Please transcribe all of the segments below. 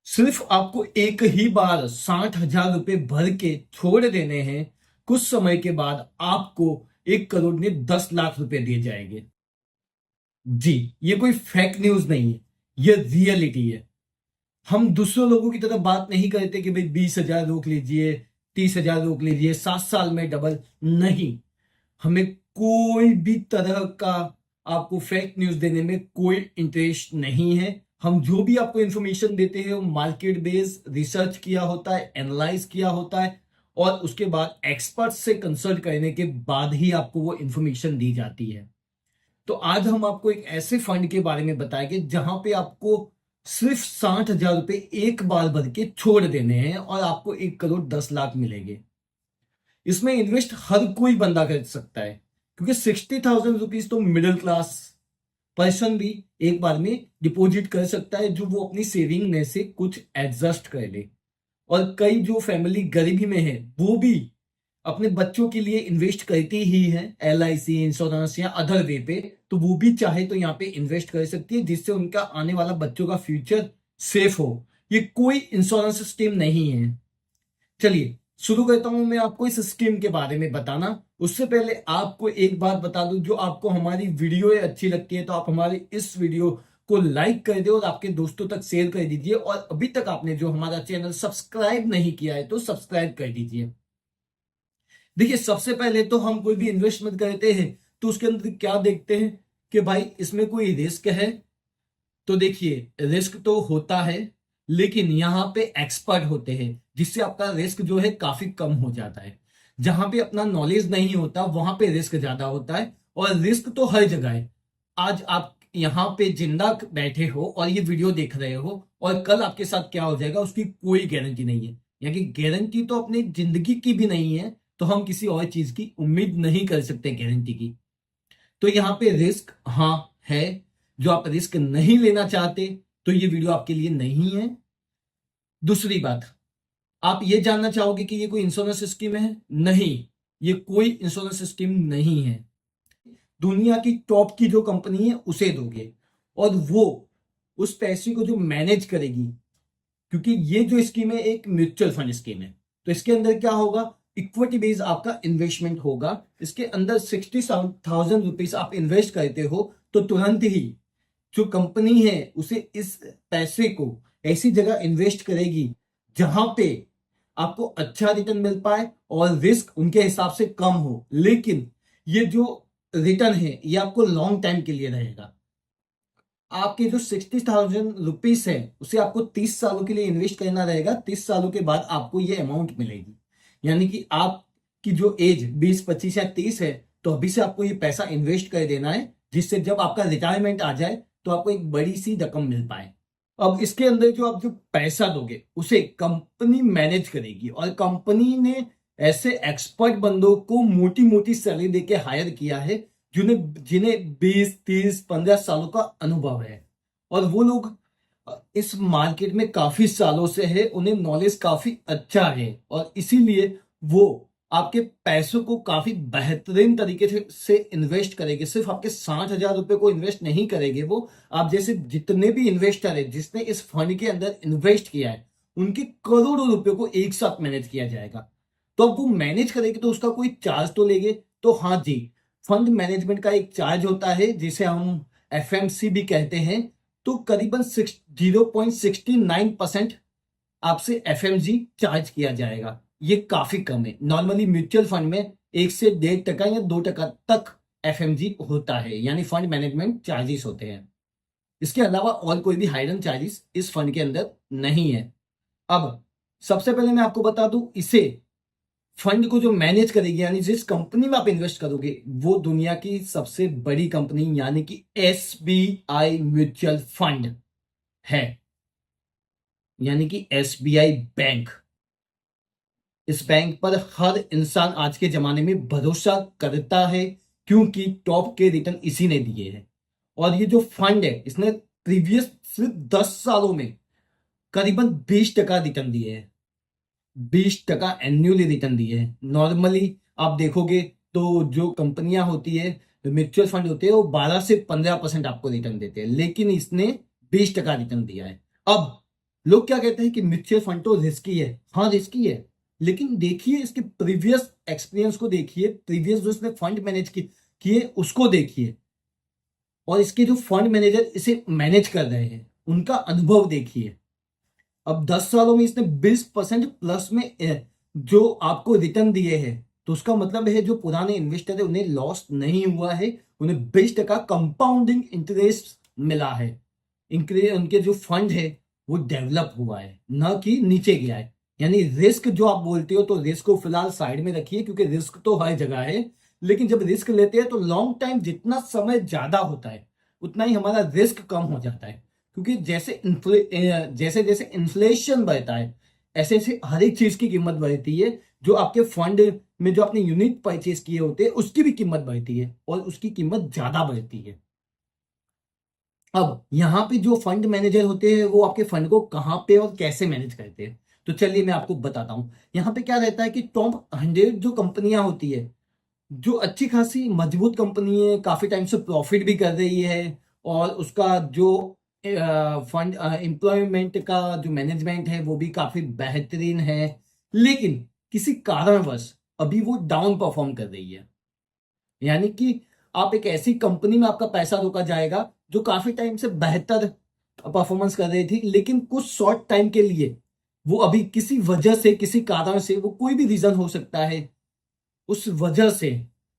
सिर्फ आपको एक ही बार 60,000 रुपए भर के छोड़ देने हैं। कुछ समय के बाद आपको 1 करोड़ ने 10 लाख रुपए दिए जाएंगे। जी, ये कोई फेक न्यूज नहीं है, ये रियलिटी है। हम दूसरों लोगों की तरह बात नहीं करते कि भाई 20,000 रोक लीजिए, 30,000 रोक लीजिए, 7 साल में डबल। नहीं, हमें कोई भी तरह का आपको फेक न्यूज देने में कोई इंटरेस्ट नहीं है। हम जो भी आपको इंफॉर्मेशन देते हैं वो मार्केट बेस रिसर्च किया होता है, एनालाइज किया होता है और उसके बाद एक्सपर्ट से कंसल्ट करने के बाद ही आपको वो इंफॉर्मेशन दी जाती है। तो आज हम आपको एक ऐसे फंड के बारे में बताएंगे जहां पे आपको सिर्फ 60,000 रुपए एक बार भर के छोड़ देने हैं और आपको 1 करोड़ 10 लाख मिलेंगे। इसमें इन्वेस्ट हर कोई बंदा कर सकता है, क्योंकि 60,000 रुपीज तो मिडिल क्लास पर्सन भी एक बार में डिपॉजिट कर सकता है, जो वो अपनी सेविंग में से कुछ एडजस्ट कर ले। और कई जो फैमिली गरीबी में है वो भी अपने बच्चों के लिए इन्वेस्ट करती ही है, LIC इंश्योरेंस या अदर वे पे। तो वो भी चाहे तो यहाँ पे इन्वेस्ट कर सकती है, जिससे उनका आने वाला बच्चों का फ्यूचर सेफ हो। ये कोई इंश्योरेंस स्कीम नहीं है। चलिए शुरू करता हूं मैं आपको इस स्कीम के बारे में बताना। उससे पहले आपको एक बात बता दूं, जो आपको हमारी वीडियो अच्छी लगती है तो आप हमारी इस वीडियो को लाइक कर दे और आपके दोस्तों तक शेयर कर दीजिए। और अभी तक आपने जो हमारा चैनल सब्सक्राइब नहीं किया है तो सब्सक्राइब कर दीजिए। देखिए, सबसे पहले तो हम कोई भी इन्वेस्टमेंट करते हैं तो उसके अंदर क्या देखते हैं कि भाई इसमें कोई रिस्क है। तो देखिए, रिस्क तो होता है, लेकिन यहाँ पे एक्सपर्ट होते हैं जिससे आपका रिस्क जो है काफी कम हो जाता है। जहां पे अपना नॉलेज नहीं होता वहां पे रिस्क ज्यादा होता है, और रिस्क तो हर जगह है। आज आप यहाँ पे जिंदा बैठे हो और ये वीडियो देख रहे हो, और कल आपके साथ क्या हो जाएगा उसकी कोई गारंटी नहीं है। यानी कि गारंटी तो अपनी जिंदगी की भी नहीं है, तो हम किसी और चीज की उम्मीद नहीं कर सकते गारंटी की। तो यहाँ पे रिस्क हाँ है। जो आप रिस्क नहीं लेना चाहते तो ये वीडियो आपके लिए नहीं है। दूसरी बात, आप ये जानना चाहोगे कि ये कोई इंश्योरेंस स्कीम है? नहीं, ये कोई इंश्योरेंस स्कीम नहीं है। दुनिया की टॉप की जो कंपनी है उसे दोगे, और वो उस पैसे को जो मैनेज करेगी। क्योंकि ये जो स्कीम है एक म्यूचुअल फंड स्कीम है, तो इसके अंदर क्या होगा, इक्विटी बेस्ड आपका इन्वेस्टमेंट होगा। इसके अंदर 60,000 रुपीज आप इन्वेस्ट करते हो तो तुरंत ही जो कंपनी है उसे इस पैसे को ऐसी जगह इन्वेस्ट करेगी जहां पे आपको अच्छा रिटर्न मिल पाए और रिस्क उनके हिसाब से कम हो। लेकिन ये जो रिटर्न है ये आपको लॉन्ग टाइम के लिए रहेगा। आपके जो 60,000 रुपीज है उसे आपको 30 सालों के लिए इन्वेस्ट करना रहेगा। 30 सालों के बाद आपको ये अमाउंट मिलेगी। यानी कि आपकी जो एज 20, 25 या 30 है, तो अभी से आपको ये पैसा इन्वेस्ट कर देना है, जिससे जब आपका रिटायरमेंट आ जाए तो आपको एक बड़ी सी रकम मिल पाए। अब इसके अंदर जो आप जो पैसा दोगे उसे कंपनी मैनेज करेगी, और कंपनी ने ऐसे एक्सपर्ट बंदों को मोटी मोटी सैलरी देके हायर किया है, जिन्हें जिन्हें 20, 30, 15 सालों का अनुभव है। और वो लोग इस मार्केट में काफी सालों से है, उन्हें नॉलेज काफी अच्छा है, और इसीलिए वो आपके पैसों को काफी बेहतरीन तरीके से इन्वेस्ट करेंगे। सिर्फ आपके 60,000 रुपए को इन्वेस्ट नहीं करेंगे वो, आप जैसे जितने भी इन्वेस्टर है जिसने इस फंड के अंदर इन्वेस्ट किया है उनके करोड़ों रुपए को एक साथ मैनेज किया जाएगा। तो अब वो मैनेज करेंगे तो उसका कोई चार्ज तो लेंगे। तो हाँ जी, फंड मैनेजमेंट का एक चार्ज होता है जिसे हम FMC भी कहते हैं। तो करीबन 0.69% आपसे FMG चार्ज किया जाएगा। ये काफी कम है। नॉर्मली म्यूचुअल फंड में 1 से 1.5% या 2% तक FMG होता है, यानी फंड मैनेजमेंट चार्जेस होते हैं। इसके अलावा और कोई भी हाइडन चार्जेस इस फंड के अंदर नहीं है। अब सबसे पहले मैं आपको बता दूं, इसे फंड को जो मैनेज करेगी, यानी जिस कंपनी में आप इन्वेस्ट करोगे वो दुनिया की सबसे बड़ी कंपनी यानी कि SBI म्यूचुअल फंड है, यानी कि SBI बैंक। इस बैंक पर हर इंसान आज के जमाने में भरोसा करता है, क्योंकि टॉप के रिटर्न इसी ने दिए हैं। और ये जो फंड है इसने प्रीवियस सिर्फ 10 सालों में करीबन 20% रिटर्न दिए हैं। 20% एन्युअली रिटर्न दिए हैं। नॉर्मली आप देखोगे तो जो कंपनियां होती है, म्यूचुअल फंड होते हैं, वो 12 से 15% आपको रिटर्न देते हैं, लेकिन इसने 20% रिटर्न दिया है। अब लोग क्या कहते हैं कि म्यूचुअल फंड तो रिस्की है, हाँ रिस्की है, लेकिन देखिए इसके प्रीवियस एक्सपीरियंस को देखिए, प्रीवियस जो इसने फंड मैनेज किए उसको देखिए, और इसके जो फंड मैनेजर इसे मैनेज कर रहे हैं उनका अनुभव देखिए। अब 10 सालों में इसने 20% प्लस में जो आपको रिटर्न दिए हैं, तो उसका मतलब है जो पुराने इन्वेस्टर है उन्हें लॉस नहीं हुआ है, उन्हें 20% कंपाउंडिंग इंटरेस्ट मिला है। इनके उनके जो फंड है वो डेवलप हुआ है, न कि नीचे गया है। यानी रिस्क जो आप बोलते हो, तो रिस्क को फिलहाल साइड में रखिए, क्योंकि रिस्क तो हर जगह है, लेकिन जब रिस्क लेते हैं तो लॉन्ग टाइम जितना समय ज्यादा होता है उतना ही हमारा रिस्क कम हो जाता है। क्योंकि जैसे जैसे इन्फ्लेशन बढ़ता है, ऐसे ऐसे हर एक चीज की कीमत बढ़ती है। जो आपके फंड में जो आपने यूनिट परचेज किए होते हैं उसकी भी कीमत बढ़ती है, और उसकी कीमत ज्यादा बढ़ती है। अब यहाँ पे जो फंड मैनेजर होते हैं वो आपके फंड को कहाँ पे और कैसे मैनेज करते हैं, तो चलिए मैं आपको बताता हूँ। यहाँ पे क्या रहता है कि टॉप 100 जो कंपनियां होती है, जो अच्छी खासी मजबूत कंपनी है, काफी टाइम से प्रॉफिट भी कर रही है, और उसका जो फंड एम्प्लॉयमेंट का जो मैनेजमेंट है वो भी काफी बेहतरीन है, लेकिन किसी कारणवश अभी वो डाउन परफॉर्म कर रही है। यानी कि आप एक ऐसी कंपनी में आपका पैसा रोका जाएगा जो काफी टाइम से बेहतर परफॉर्मेंस कर रही थी, लेकिन कुछ शॉर्ट टाइम के लिए वो अभी किसी वजह से, किसी कारण से, वो कोई भी रीजन हो सकता है, उस वजह से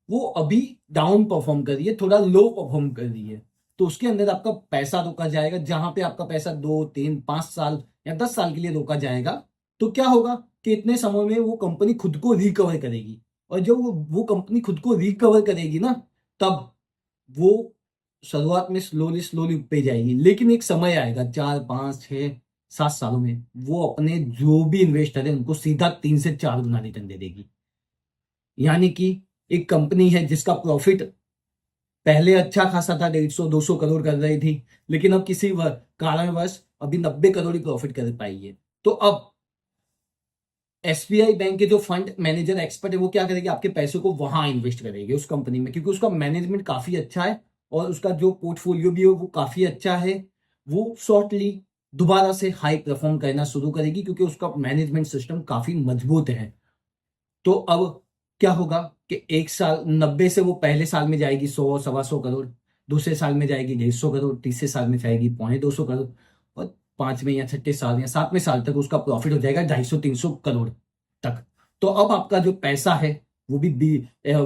वो अभी डाउन परफॉर्म कर रही है, थोड़ा लो परफॉर्म कर रही है। तो उसके अंदर आपका पैसा रोका जाएगा। जहां पे आपका पैसा 2 3 5 साल या 10 साल के लिए रोका जाएगा, तो क्या होगा कि इतने समय में वो कंपनी खुद को रिकवर करेगी, और जब वो कंपनी खुद को रिकवर करेगी ना, तब वो शुरुआत में स्लोली स्लोली पे जाएगी, लेकिन एक समय आएगा 4 5 6 7 सालों में वो अपने जो भी इन्वेस्टर है उनको सीधा 3 से 4 गुना रिटर्न दे देगी। यानी कि एक कंपनी है जिसका प्रॉफिट पहले अच्छा खासा था, 150 200 करोड़ कर रही थी, लेकिन अब किसी कारणवश अभी 90 करोड़ ही प्रॉफिट कर पाई है। तो अब एसबीआई बैंक के जो फंड मैनेजर एक्सपर्ट है वो क्या करेगी, आपके पैसे को वहां इन्वेस्ट करेगी उस कंपनी में, क्योंकि उसका मैनेजमेंट काफी अच्छा है और उसका जो पोर्टफोलियो भी है वो काफी अच्छा है। वो शॉर्टली दोबारा से हाई परफॉर्म करना शुरू करेगी, क्योंकि उसका मैनेजमेंट सिस्टम काफी मजबूत है। तो अब क्या होगा कि एक साल 90 से वो पहले साल में जाएगी 100 125 करोड़, दूसरे साल में जाएगी 150 करोड़, तीसरे साल में जाएगी 250 करोड़, और पांचवें या छठे साल या सातवें साल तक उसका प्रॉफिट हो जाएगा 250 300 करोड़ तक। तो अब आपका जो पैसा है वो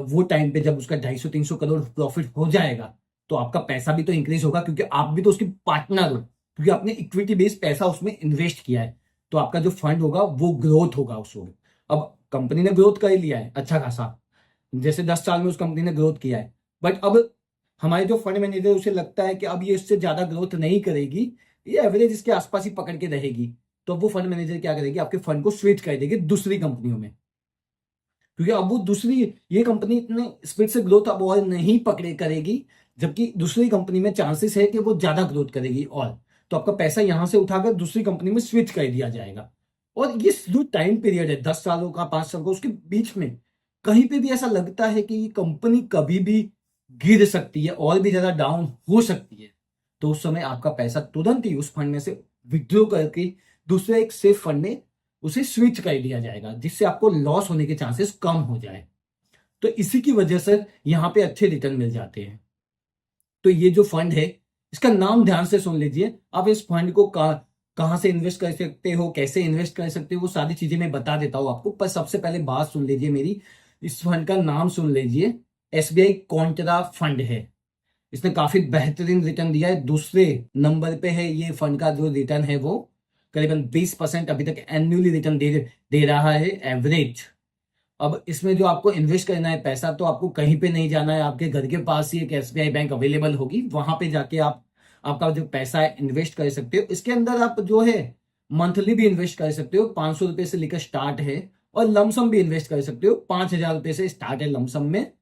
वो टाइम पे जब उसका 250 300 करोड़ प्रॉफिट हो जाएगा, तो आपका पैसा भी तो इंक्रीज होगा, क्योंकि आप भी तो उसकी पार्टनर हो, क्योंकि आपने इक्विटी बेस्ड पैसा उसमें इन्वेस्ट किया है। तो आपका जो फंड होगा वो ग्रोथ होगा उसमें। अब कंपनी ने ग्रोथ कर ही लिया है अच्छा खासा, जैसे 10 साल में उस कंपनी ने ग्रोथ किया है, बट अब हमारे जो फंड मैनेजर उसे लगता है कि अब ये इससे ज्यादा ग्रोथ नहीं करेगी, ये एवरेज इसके आसपास ही पकड़ के रहेगी। तो अब वो फंड मैनेजर क्या करेगी, आपके फंड को स्विच कर देगी दूसरी कंपनियों में, क्योंकि अब वो दूसरी, ये कंपनी इतने स्पीड से ग्रोथ अब और नहीं पकड़े करेगी, जबकि दूसरी कंपनी में चांसेस है कि वो ज्यादा ग्रोथ करेगी, और तो आपका पैसा यहां से उठाकर दूसरी कंपनी में स्विच कर दिया जाएगा। और ये जो टाइम पीरियड है 10 सालों का 5 साल का, उसके बीच में कहीं पे भी ऐसा लगता है कि ये कंपनी कभी भी गिर सकती है और भी ज्यादा डाउन हो सकती है, तो उस समय आपका पैसा तुरंत ही उस फंड में से विड्रॉ करके दूसरे एक सेफ फंड में उसे स्विच कर दिया जाएगा, जिससे आपको लॉस होने के चांसेस कम हो जाए। तो इसी की वजह से यहाँ पे अच्छे रिटर्न मिल जाते हैं। तो ये जो फंड है, इसका नाम ध्यान से सुन लीजिए। आप इस फंड को कहाँ से इन्वेस्ट कर सकते हो, कैसे इन्वेस्ट कर सकते हो, वो सारी चीजें मैं बता देता हूं आपको, पर सबसे पहले बात सुन लीजिए मेरी। इस फंड का नाम सुन लीजिए, एसबीआई कॉन्ट्रा फंड है। इसने काफी बेहतरीन रिटर्न दिया है, दूसरे नंबर पे है ये फंड का जो रिटर्न है वो करीबन 20% अभी तक एनुअली रिटर्न दे रहा है एवरेज। अब इसमें जो आपको इन्वेस्ट करना है पैसा, तो आपको कहीं पे नहीं जाना है, आपके घर के पास ही एक एसबीआई बैंक अवेलेबल होगी, वहां पे जाके आप आपका जो पैसा है इन्वेस्ट कर सकते हो। इसके अंदर आप जो है मंथली भी इन्वेस्ट कर सकते हो, 500 रुपए से लेकर स्टार्ट है, और लमसम भी इन्वेस्ट कर सकते हो, 5,000 रुपए से स्टार्ट है लमसम में।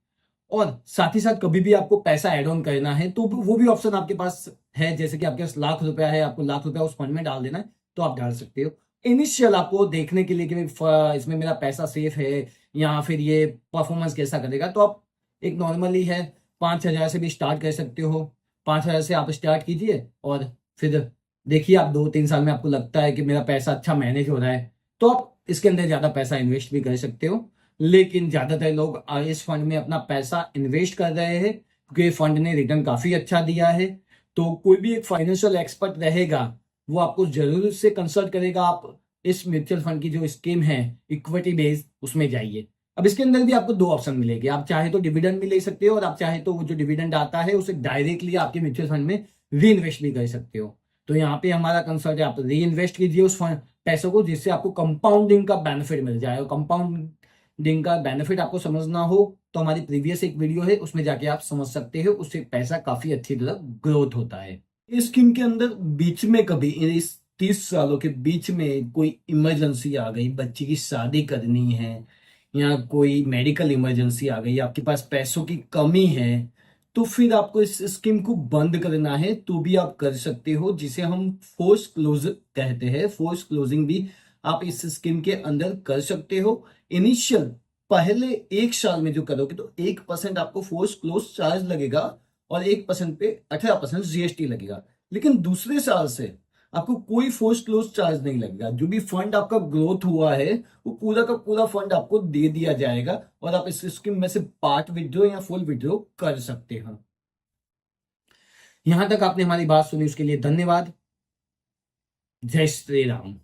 और साथ ही साथ कभी भी आपको पैसा एड ऑन करना है तो वो भी ऑप्शन आपके पास है, जैसे कि आपके पास ₹1,00,000 है, आपको ₹1,00,000 उस फंड में डाल देना है, तो आप डाल सकते हो। इनिशियल आपको देखने के लिए कि इसमें मेरा पैसा सेफ है या फिर ये परफॉर्मेंस कैसा करेगा, तो आप एक नॉर्मली है 5,000 से भी स्टार्ट कर सकते हो। 5,000 से आप स्टार्ट कीजिए, और फिर देखिए आप 2-3 साल में आपको लगता है कि मेरा पैसा अच्छा मैनेज हो रहा है, तो आप इसके अंदर ज़्यादा पैसा इन्वेस्ट भी कर सकते हो। लेकिन ज़्यादातर लोग इस फंड में अपना पैसा इन्वेस्ट कर रहे हैं क्योंकि फंड ने रिटर्न काफ़ी अच्छा दिया है। तो कोई भी एक फाइनेंशियल एक्सपर्ट रहेगा, वो आपको ज़रूर उससे कंसल्ट करेगा। आप इस म्यूचुअल फंड की जो स्कीम है इक्विटी बेस्ड, उसमें जाइए। अब इसके अंदर भी आपको 2 ऑप्शन मिलेंगे, आप चाहे तो डिविडेंड भी ले सकते हो और आप चाहे तो वो जो डिविडेंड आता है उसे डायरेक्टली आपके म्यूचुअल फंड में री इन्वेस्ट भी कर सकते हो। तो यहाँ पे हमारा कंसल्ट है, आप री इन्वेस्ट कीजिए उस फंड पैसों को, जिससे आपको कंपाउंडिंग का बेनिफिट मिल जाए। और कंपाउंडिंग का बेनिफिट आपको समझना हो तो हमारी प्रीवियस एक वीडियो है, उसमें जाके आप समझ सकते हो। उससे पैसा काफी अच्छी तरह ग्रोथ होता है। इस स्कीम के अंदर बीच में कभी इस 30 सालों के बीच में कोई इमरजेंसी आ गई, बच्ची की शादी करनी है या कोई मेडिकल इमरजेंसी आ गई, आपके पास पैसों की कमी है, तो फिर आपको इस स्कीम को बंद करना है तो भी आप कर सकते हो, जिसे हम फोर्स क्लोज कहते हैं। फोर्स क्लोजिंग भी आप इस स्कीम के अंदर कर सकते हो। इनिशियल पहले 1 साल में जो करोगे तो 1% आपको फोर्स क्लोज चार्ज लगेगा और 1% पे 18% जीएसटी लगेगा। लेकिन दूसरे साल से आपको कोई फोर्स क्लोज चार्ज नहीं लगेगा। जो भी फंड आपका ग्रोथ हुआ है वो पूरा का पूरा फंड आपको दे दिया जाएगा और आप इस स्कीम में से पार्ट विड्रॉ या फुल विड्रॉ कर सकते हैं। यहां तक आपने हमारी बात सुनी, उसके लिए धन्यवाद। जय श्री राम।